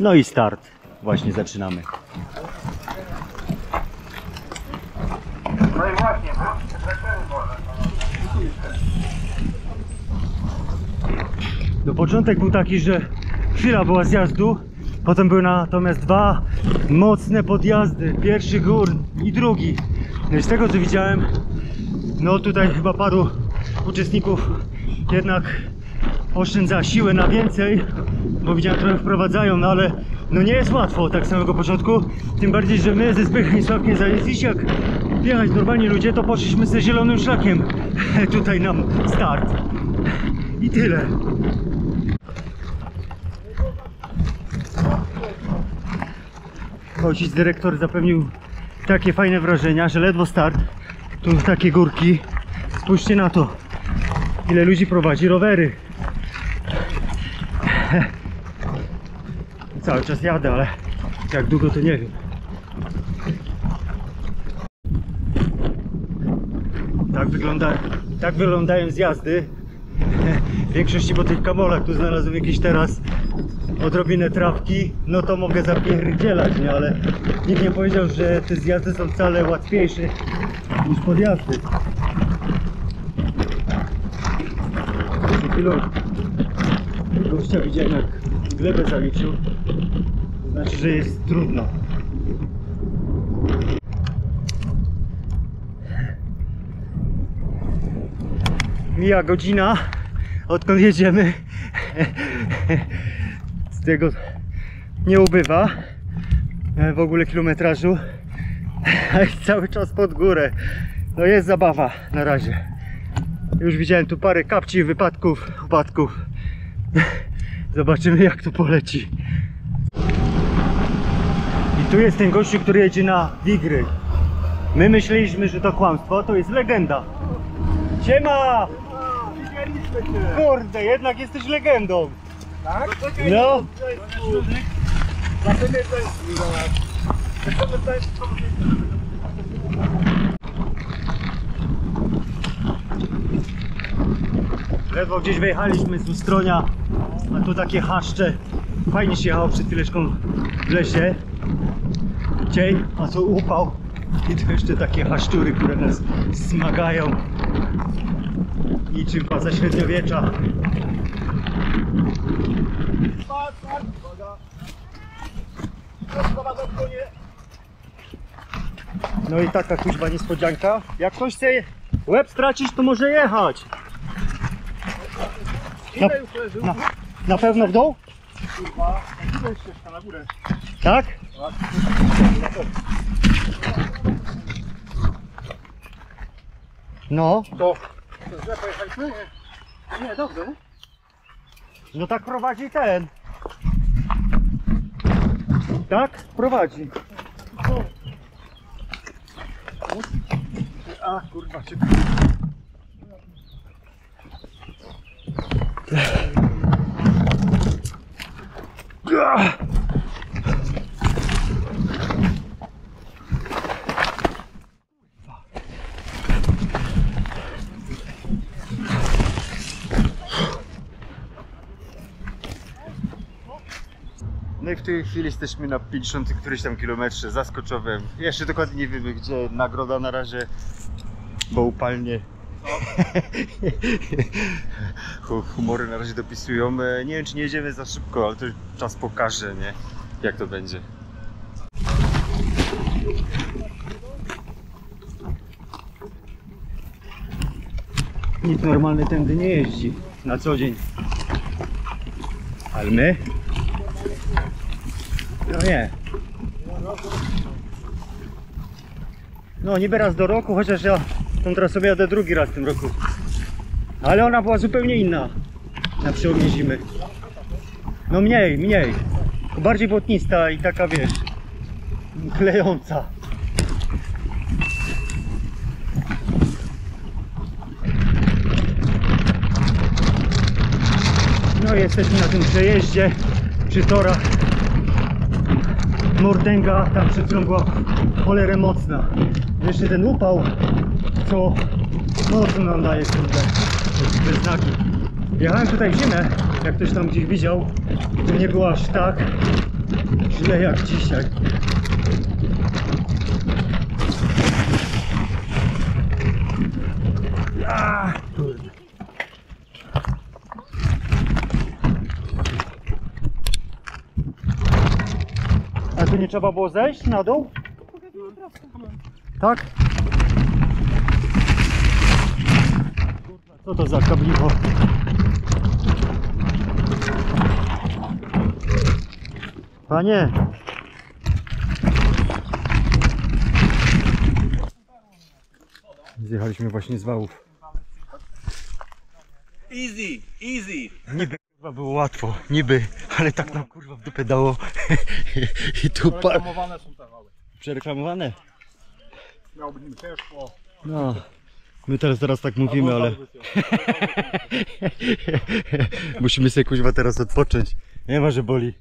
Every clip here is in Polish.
No i start. Właśnie zaczynamy. No i właśnie, No początek był taki, że chwila była zjazdu, potem były natomiast dwa mocne podjazdy, pierwszy gór i drugi. No i z tego co widziałem, no tutaj chyba paru uczestników jednak oszczędza siłę na więcej, bo widziałem, trochę wprowadzają, no ale no nie jest łatwo od tak samego początku, tym bardziej, że my ze Zbychem i Sławkiem zajęliśmy, jak jechać normalni ludzie, to poszliśmy ze zielonym szlakiem tutaj nam start i tyle. Ojciec dyrektor zapewnił takie fajne wrażenia, że ledwo start, tu takie górki, spójrzcie na to, ile ludzi prowadzi rowery. Cały czas jadę, ale jak długo to nie wiem. Tak wyglądają zjazdy. W większości po tych kamolach tu znalazłem jakieś teraz odrobinę trawki, no to mogę zapierdzielać, nie? Ale nikt nie powiedział, że te zjazdy są wcale łatwiejsze niż podjazdy. Przed chwilą gościa widziałem, jak glebę zaliczył, to znaczy, że jest trudno. Mija godzina, odkąd jedziemy. Z tego nie ubywa w ogóle kilometrażu, a jest cały czas pod górę. No jest zabawa na razie. Już widziałem tu parę kapci, upadków. Zobaczymy, jak to poleci. I tu jest ten gościu, który jedzie na Wigry. My myśleliśmy, że to kłamstwo, to jest legenda. Siema! Kurde, jednak jesteś legendą. tak? No. Ledwo gdzieś wyjechaliśmy z Ustronia, a tu takie chaszcze. Fajnie się jechało przed chwileczką w lesie. Cień, a tu upał. I to jeszcze takie haszczury, które nas smagają. Niczym za średniowiecza. No i taka kuźba niespodzianka. Jak ktoś chce łeb stracić, to może jechać. Na pewno w dół? Kurwa, tutaj ścieżka na górę. Tak? No. To źle pojechaliśmy? Nie, dobrze. No tak prowadzi ten. Tak? Prowadzi. A kurwa, czy... No i w tej chwili jesteśmy na 50 któryś tam kilometrze za Skoczowem. Jeszcze dokładnie nie wiemy gdzie, nagroda na razie, bo upalnie. Humory na razie dopisują. Nie wiem, czy nie jedziemy za szybko, ale to czas pokaże, nie? Jak to będzie. Nikt normalny tędy nie jeździ na co dzień. Ale my? No nie. No niby raz do roku, chociaż ja tą trasą jadę drugi raz w tym roku. Ale ona była zupełnie inna na przełomie zimy. No mniej. Bardziej błotnista i taka, wiesz, klejąca. No i jesteśmy na tym przejeździe przy torach. Mordęga tam przed chwilą była cholerę mocna. Jeszcze ten upał, co mocno nam daje, kurde, te znaki. Jechałem tutaj w zimę, jak ktoś tam gdzieś widział, to nie było aż tak źle jak dzisiaj. Kurde. A tu nie trzeba było zejść na dół? Tak? Co to za kabliwo? Panie! Zjechaliśmy właśnie z wałów. Easy, easy. Niby kurwa było łatwo, niby, ale tak nam kurwa w dupę dało. I tu Reklamowane są te wały. Przereklamowane? Miało być niby ciężko. No. My teraz tak mówimy, ale musimy sobie kuźwa teraz odpocząć. Nie ma, że boli.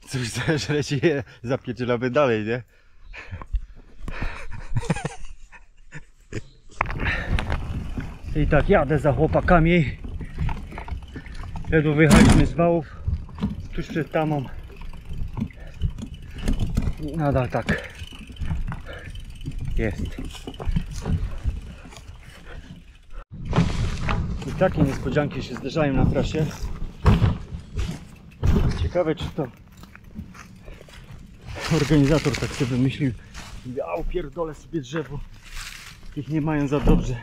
Coś zażreć i je zapierdzielamy dalej, nie? I tak jadę za chłopakami. Ledwo wyjechaliśmy z wałów. Tuż przed tamą. I nadal tak jest. I takie niespodzianki się zdarzają na trasie. Ciekawe, czy to organizator tak sobie wymyślił. Ja pierdolę sobie drzewo. Ich nie mają za dobrze.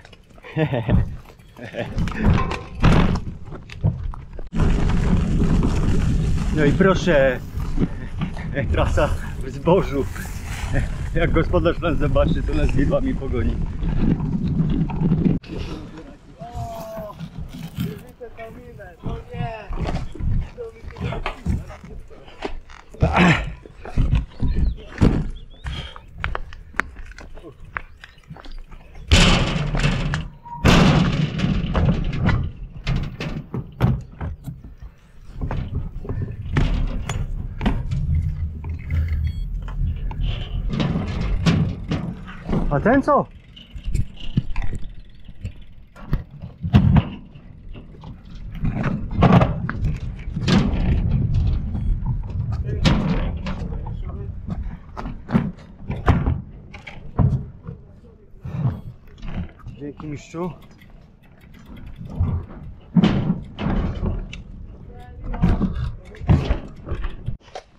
No i proszę, trasa w zbożu. Jak gospodarz nas zobaczy, to nas widłami pogoni. A ten co? Dzięki mistrzu.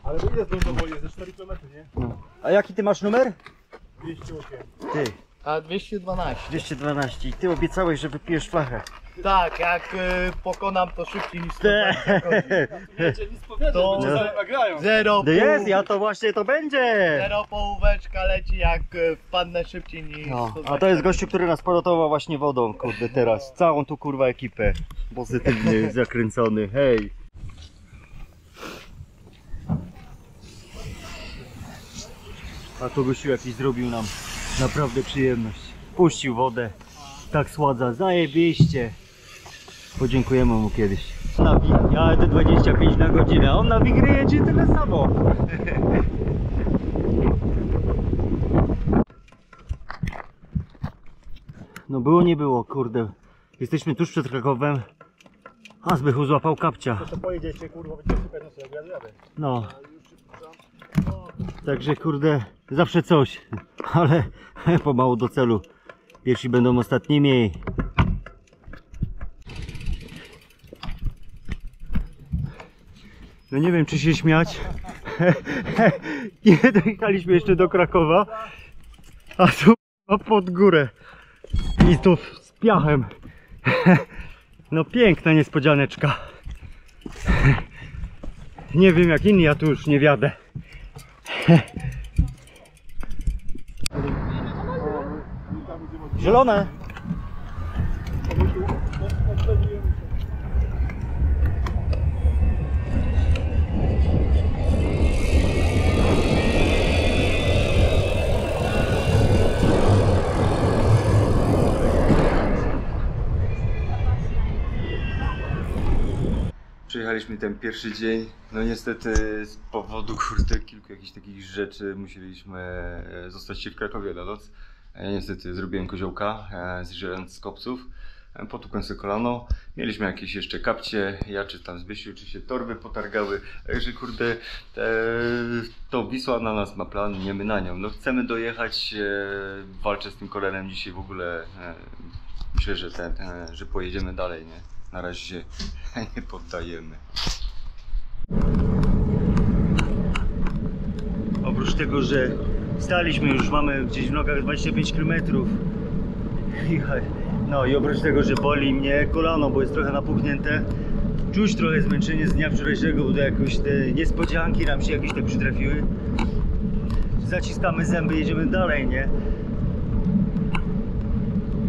Ale to ile zdążyło woli? Ze 4 km, nie? No. A jaki ty masz numer? 208. Ty, A 212. 212. I ty obiecałeś, że wypijesz flachę. Tak, jak pokonam to szybciej niż Te. Wiecie, nic powiedzą, To- bo cię zaraz nagrają. Zero No jest, ja to właśnie to będzie. Zero połóweczka leci jak wpadnę szybciej niż No, 120. a to jest gościu, który nas porotował właśnie wodą, kurde, teraz. Całą tu kurwa ekipę. Pozytywny, zakręcony, hej. A to gościu jakiś zrobił nam naprawdę przyjemność. Puścił wodę, tak sładza, zajebiście. Podziękujemy mu kiedyś. Ja jedę 25 na godzinę, a on na wigry jedzie tyle samo. No było nie było, kurde. Jesteśmy tuż przed Krakowem, a Zbychu złapał kapcia. To pojedziecie, kurwa, będziecie szukać na sobie, ja jadę. No. Także kurde, zawsze coś, ale pomału do celu. Pierwsi będą ostatnimi. No nie wiem, czy się śmiać. Nie dojechaliśmy jeszcze do Krakowa, a tu pod górę. I tu z piachem. No piękna niespodzianeczka. Nie wiem jak inni, ja tu już nie wiadę. Zielone. Przyjechaliśmy ten pierwszy dzień, no niestety z powodu kilku jakichś takich rzeczy musieliśmy zostać się w Krakowie na noc. Ja niestety zrobiłem koziołka, zjeżdżając z kopców. Potukłem sobie kolano. Mieliśmy jakieś jeszcze kapcie, ja czy tam Zbysiu, czy się torby potargały. Także kurde, to Wisła na nas ma plan, nie my na nią. No chcemy dojechać, walczę z tym kolenem dzisiaj w ogóle. Myślę, że pojedziemy dalej, nie? Na razie się nie poddajemy. Oprócz tego, że staliśmy już, mamy gdzieś w nogach 25 km. No i oprócz tego, że boli mnie kolano, bo jest trochę napuchnięte, czuć trochę zmęczenie z dnia wczorajszego, bo to jakoś te niespodzianki nam się jakieś tak przytrafiły. Zaciskamy zęby, jedziemy dalej, nie?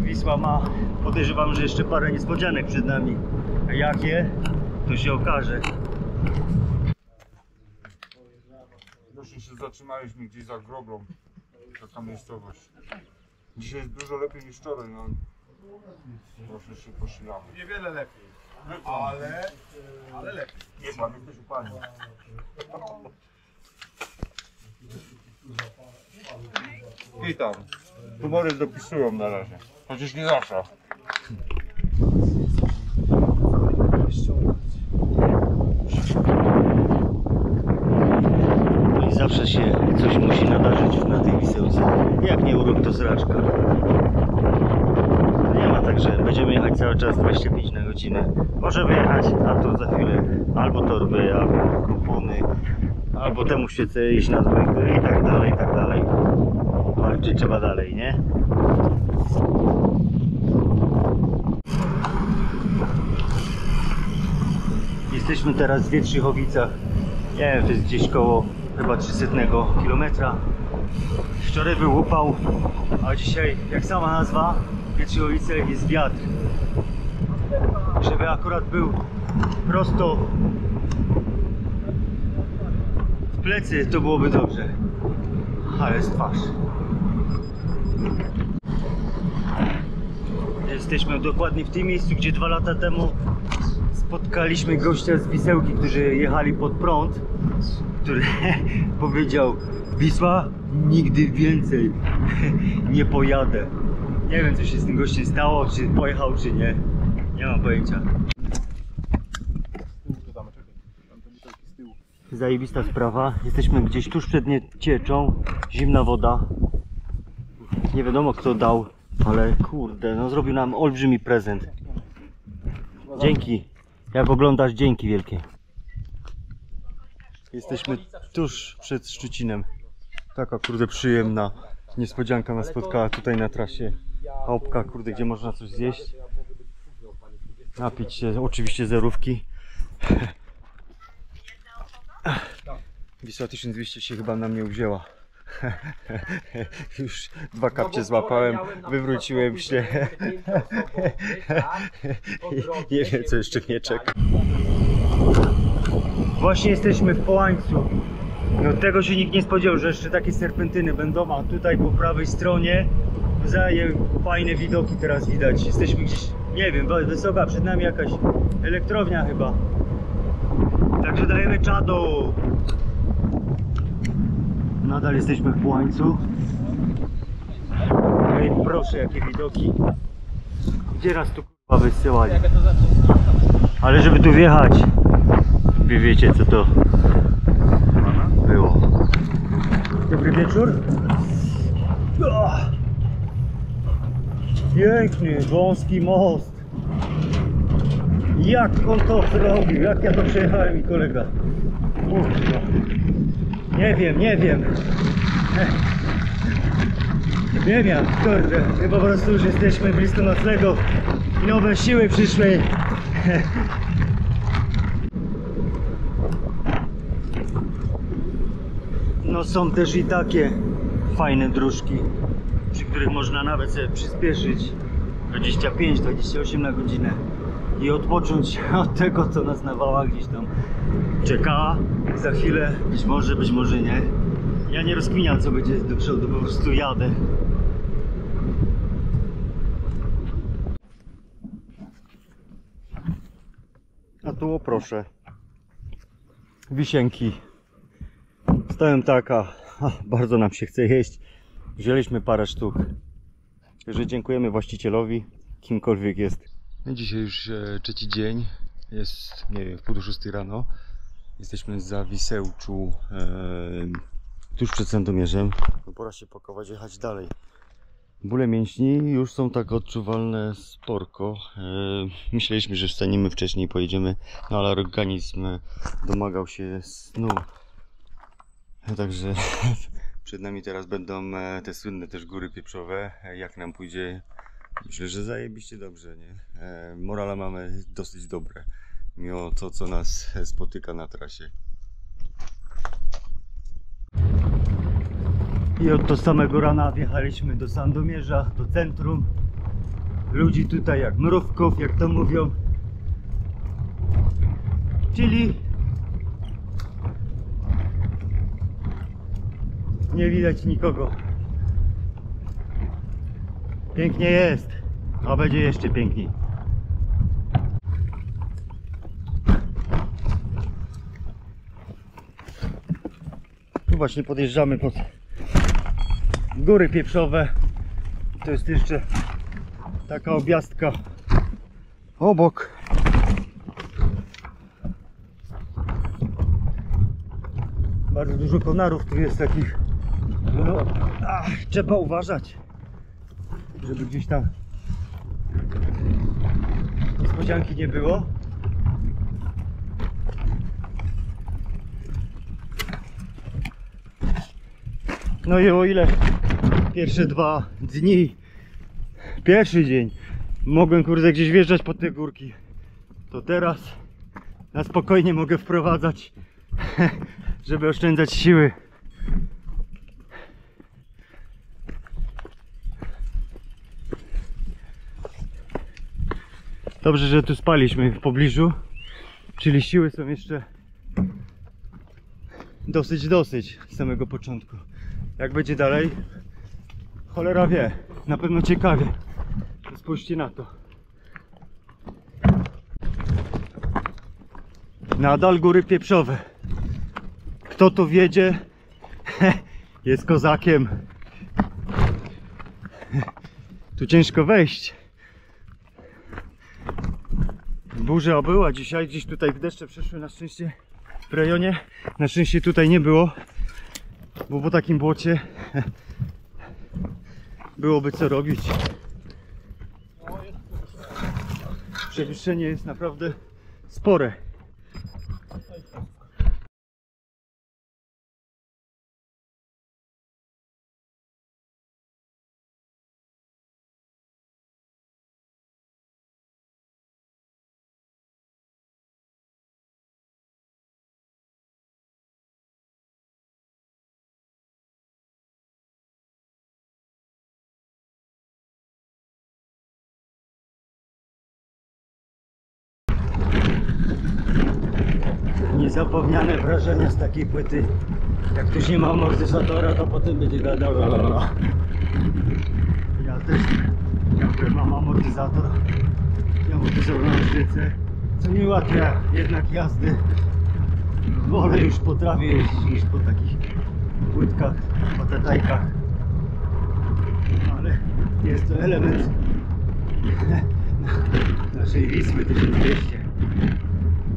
Wisła ma, podejrzewam, że jeszcze parę niespodzianek przed nami. A jakie? To się okaże. Właśnie się zatrzymaliśmy gdzieś za Groblą, taka miejscowość. Dzisiaj jest dużo lepiej niż wczoraj, no. Proszę się posilamy. Niewiele lepiej. Ale lepiej. Nie pan, jesteś u pani. I tam. Tumory dopisują na razie. Chociaż nie zawsze. I zawsze się coś musi nadarzyć na tej wisełce. Jak nie urok, to sraczka. Nie ma tak, że będziemy jechać cały czas 25 na godzinę. Może wyjechać, a to za chwilę albo torby, albo kupony, albo temu świecę iść na dwójkę i tak dalej, i tak dalej. Walczyć trzeba dalej, nie? Jesteśmy teraz w Wietrzychowicach. Nie wiem, to jest gdzieś koło chyba 300 km. Wczoraj był upał, a dzisiaj, jak sama nazwa, w Wietrzychowice jest wiatr. Żeby akurat był prosto w plecy, to byłoby dobrze. Ale jest twarz. Jesteśmy dokładnie w tym miejscu, gdzie 2 lata temu spotkaliśmy gościa z Wisełki, którzy jechali pod prąd, który powiedział: Wisła, nigdy więcej nie pojadę. Nie wiem, co się z tym gościem stało, czy pojechał, czy nie. Nie mam pojęcia. Zajebista sprawa. Jesteśmy gdzieś tuż przed cieczą. Zimna woda. Nie wiadomo, kto dał, ale kurde, no zrobił nam olbrzymi prezent. Dzięki. Jak oglądasz, dzięki wielkie. Jesteśmy tuż przed Szczucinem. Taka kurde przyjemna niespodzianka nas spotkała tutaj na trasie. Chałupka, kurde, gdzie można coś zjeść. Napić się, oczywiście zerówki. Wisła 1200 się chyba na mnie uwzięła. Już 2 kapcie złapałem, wywróciłem się. Nie wiem, co jeszcze mnie czeka. Właśnie jesteśmy w Połańcu. No, tego się nikt nie spodziewał, że jeszcze takie serpentyny będą, a tutaj po prawej stronie fajne widoki teraz widać. Jesteśmy gdzieś, nie wiem, wysoka, przed nami jakaś elektrownia chyba. Także dajemy czadu. Nadal jesteśmy w Połańcu. No i proszę, jakie widoki. Gdzie nas tu kurwa wysyłali? Ale żeby tu wjechać, wy wiecie, co to było. Dobry wieczór. Piękny, wąski most. Jak on to zrobił? Jak ja to przejechałem i kolega? Kurwa. Nie wiem. Nie wiem, kurde. Chyba po prostu już jesteśmy blisko noclegu i nowe siły przyszły. No są też i takie fajne dróżki, przy których można nawet sobie przyspieszyć 25-28 na godzinę i odpocząć od tego, co nas na wałach gdzieś tam czeka za chwilę, być może nie. Ja nie rozkminiam, co będzie do przodu, po prostu jadę. A tu o proszę, wisienki. Stoją taka, bardzo nam się chce jeść. Wzięliśmy parę sztuk. Także dziękujemy właścicielowi, kimkolwiek jest. No dzisiaj już trzeci dzień, jest, nie wiem, w pół do 6 rano. Jesteśmy za Wisełczu, tuż przed Sandomierzem. No pora się pakować, jechać dalej. Bóle mięśni już są tak odczuwalne sporko. Myśleliśmy, że wstaniemy wcześniej, pojedziemy, no ale organizm domagał się snu. Także przed nami teraz będą te słynne też góry pieprzowe. Jak nam pójdzie, myślę, że zajebiście dobrze, nie? Morale mamy dosyć dobre, mimo to, co nas spotyka na trasie. I od do samego rana wjechaliśmy do Sandomierza, do centrum. Ludzi tutaj jak mrówków, jak to mówią. Czyli nie widać nikogo. Pięknie jest, a będzie jeszcze piękniej. Tu właśnie podjeżdżamy pod góry pieprzowe. To jest jeszcze taka objazdka obok. Bardzo dużo konarów tu jest takich. No, trzeba uważać, żeby gdzieś tam niespodzianki nie było. No i o ile pierwsze 2 dni, pierwszy dzień mogłem kurde gdzieś wjeżdżać pod te górki, to teraz na spokojnie mogę wprowadzać, żeby oszczędzać siły. Dobrze, że tu spaliśmy w pobliżu, czyli siły są jeszcze dosyć z samego początku. Jak będzie dalej, cholera wie, na pewno ciekawie. Spójrzcie na to. Nadal góry pieprzowe. Kto tu wiedzie, jest kozakiem. Tu ciężko wejść. Burza była dzisiaj, gdzieś tutaj deszcze przeszły na szczęście w rejonie. Na szczęście tutaj nie było, bo po takim błocie byłoby co robić. Przewyższenie jest naprawdę spore. Niezapomniane wrażenia z takiej płyty. Jak ktoś nie ma amortyzatora, to potem będzie gadał. Ja też, jak mam amortyzator, ja amortyzowałem sztyce, co nie ułatwia jednak jazdy. Wolę już potrafię jeździć niż po takich płytkach, patatajkach. Ale jest to element naszej Wisły 1200.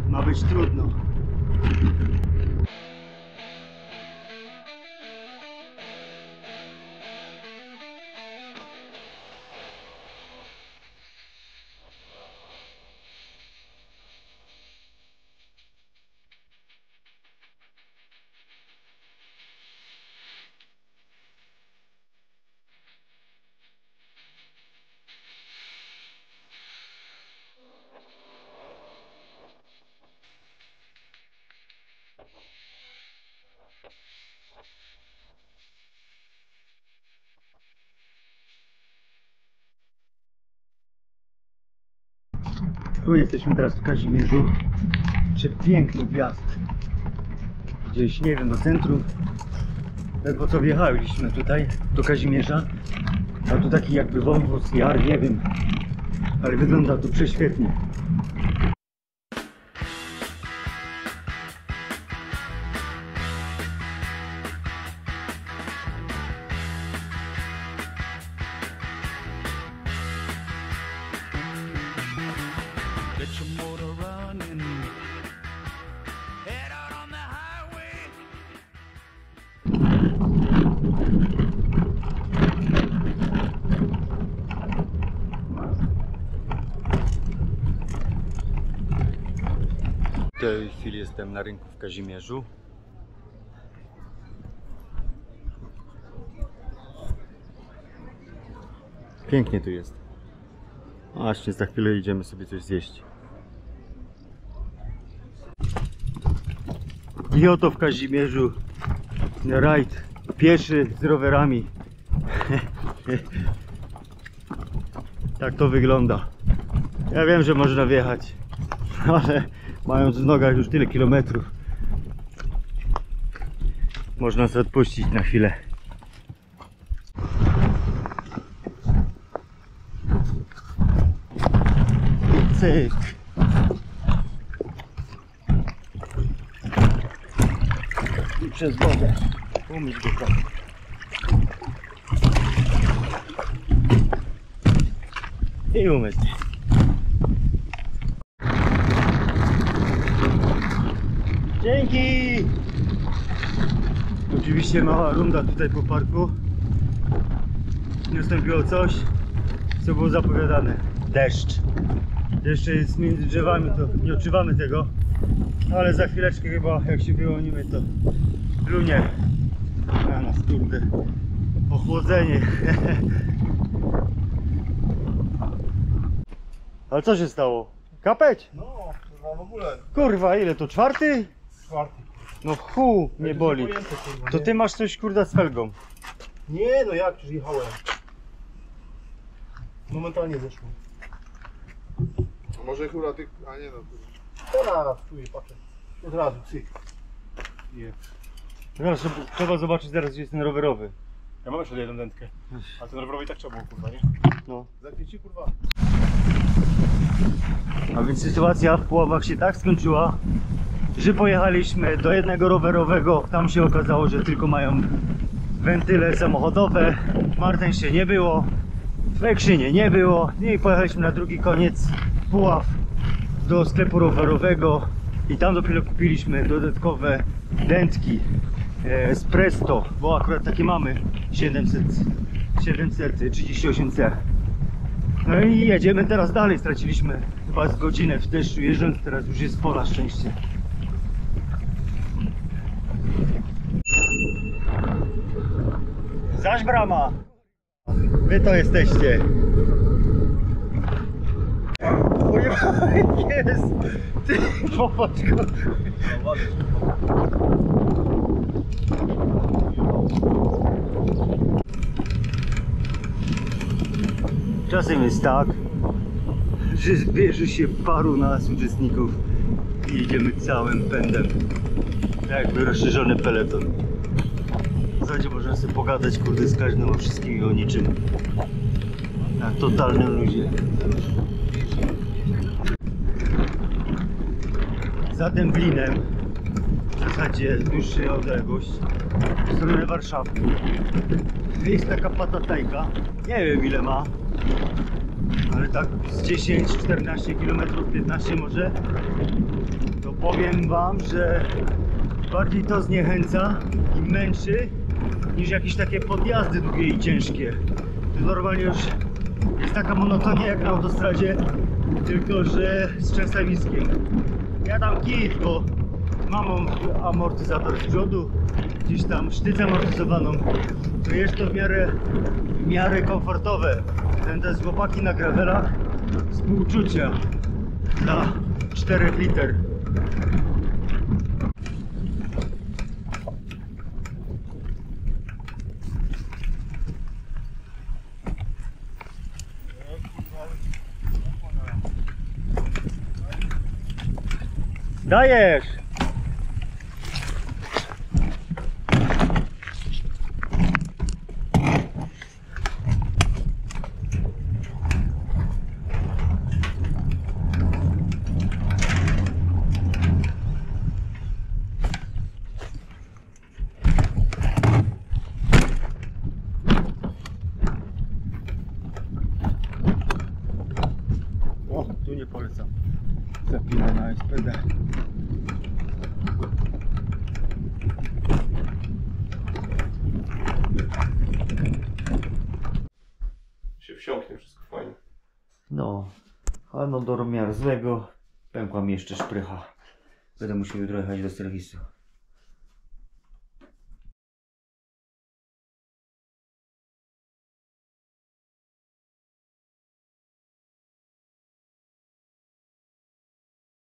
Ma być trudno. Tu jesteśmy teraz w Kazimierzu. Przepiękny wjazd. Gdzieś, nie wiem, do centrum. Ledwo co wjechaliśmy tutaj, do Kazimierza. A tu taki jakby wąwóz, jar, nie wiem. Ale wygląda tu prześwietnie. motor running. Head out on the highway. W tej chwili jestem na rynku w Kazimierzu. Pięknie tu jest. Właśnie za chwilę idziemy sobie coś zjeść. I oto w Kazimierzu rajd pieszy z rowerami. Tak to wygląda. Ja wiem, że można wjechać, ale mając w nogach już tyle kilometrów, można sobie odpuścić na chwilę. I cyk. I przez wodę umyć go trochę. I umyć. Dzięki! Oczywiście mała runda tutaj po parku. Nastąpiło coś, co było zapowiadane. Deszcz. Jeszcze jest między drzewami, to nie odczuwamy tego. Ale za chwileczkę chyba, jak się wyłonimy, to lunie na nas, kurde. Ochłodzenie. Ale co się stało? Kapeć? No, kurwa, w ogóle. Kurwa, ile to? Czwarty? Czwarty. No mnie boli. To ty masz coś, kurda, z felgą. Nie, no jak, już jechałem. Momentalnie zeszło. Może chyba ty... A nie no. Teraz czuję, patrzę. Od razu, cyk. Zaraz trzeba zobaczyć zaraz, gdzie jest ten rowerowy. Ja mam jeszcze jedną dętkę. A ten rowerowy tak trzeba było, kurwa, nie? No. Zakniecie, kurwa. A więc sytuacja w Puławach się tak skończyła, że pojechaliśmy do jednego rowerowego. Tam się okazało, że tylko mają wentyle samochodowe. W Martensie nie było, w Ekrzynie nie było. I pojechaliśmy na drugi koniec Puław do sklepu rowerowego i tam dopiero kupiliśmy dodatkowe dętki z Presto, bo akurat takie mamy 738C. No i jedziemy teraz dalej. Straciliśmy chyba z godzinę w deszczu jeżdżąc, teraz już jest po na szczęście. Zaś brama! Wy to jesteście! Oj, jest! Ty, popatrz go! Czasem jest tak, że zbierze się paru nas uczestników i jedziemy całym pędem. Jakby rozszerzony peleton. W zasadzie można sobie pogadać, kurde, z każdym o wszystkim i o niczym. Na totalnym luzie. Za Dęblinem, w zasadzie dłuższa odległość, w stronę Warszawy, jest taka patatajka, nie wiem ile ma, ale tak z 10, 14 km, 15 może, to powiem wam, że bardziej to zniechęca i męczy niż jakieś takie podjazdy długie i ciężkie. To normalnie już jest taka monotonia jak na autostradzie, tylko że z trzęsawiskiem. Ja dam kit, bo mam amortyzator z przodu, gdzieś tam sztycę amortyzowaną, to jest to w miarę komfortowe. Będę z chłopaki na gravelach, współczucia dla 4 liter. Dajesz! O, tu nie polecam. Chwila na SPD. Się wsiąknie, wszystko fajnie. No, ale no do rozmiaru złego pękła mi jeszcze szprycha. Będę musiał jutro jechać do serwisu.